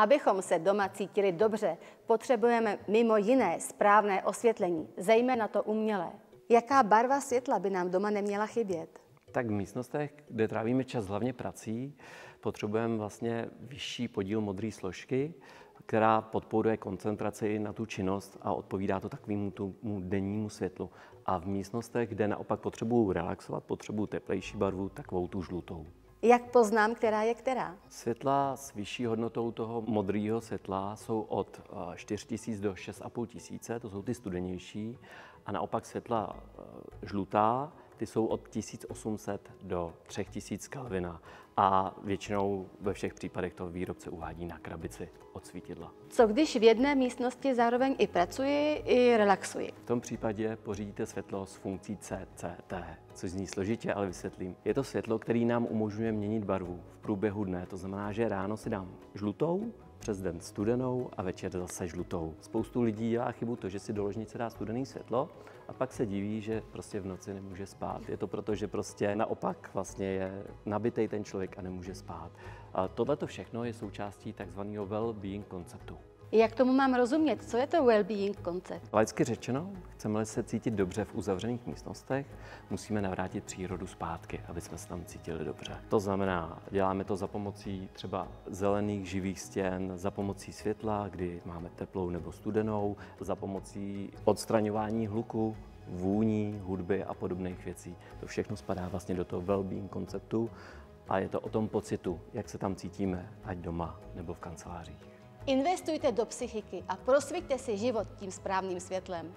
Abychom se doma cítili dobře, potřebujeme mimo jiné správné osvětlení, zejména to umělé. Jaká barva světla by nám doma neměla chybět? Tak v místnostech, kde trávíme čas hlavně prací, potřebujeme vlastně vyšší podíl modré složky, která podporuje koncentraci na tu činnost a odpovídá to takovému tomu dennímu světlu. A v místnostech, kde naopak potřebuju relaxovat, potřebuju teplejší barvu, takovou tu žlutou. Jak poznám, která je která? Světla s vyšší hodnotou toho modrého světla jsou od 4000 do 6500, to jsou ty studenější, a naopak světla žlutá, ty jsou od 1800 do 3000 Kelvina a většinou ve všech případech to výrobce uvádí na krabici od svítidla. Co když v jedné místnosti zároveň i pracuji, i relaxuji? V tom případě pořídíte světlo s funkcí CCT, což zní složitě, ale vysvětlím. Je to světlo, které nám umožňuje měnit barvu v průběhu dne, to znamená, že ráno si dám žlutou, přes den studenou a večer zase žlutou. Spoustu lidí dělá chybu to, že si do ložnice dá studený světlo a pak se diví, že prostě v noci nemůže spát. Je to proto, že prostě naopak vlastně je nabitej ten člověk a nemůže spát. Tohle všechno je součástí takzvaného well-being konceptu. Jak tomu mám rozumět? Co je to well-being koncept? Laicky řečeno, chceme-li se cítit dobře v uzavřených místnostech, musíme navrátit přírodu zpátky, aby jsme se tam cítili dobře. To znamená, děláme to za pomocí třeba zelených živých stěn, za pomocí světla, kdy máme teplou nebo studenou, za pomocí odstraňování hluku, vůní, hudby a podobných věcí. To všechno spadá vlastně do toho well-being konceptu a je to o tom pocitu, jak se tam cítíme, ať doma nebo v kancelářích. Investujte do psychiky a prosviťte si život tím správným světlem.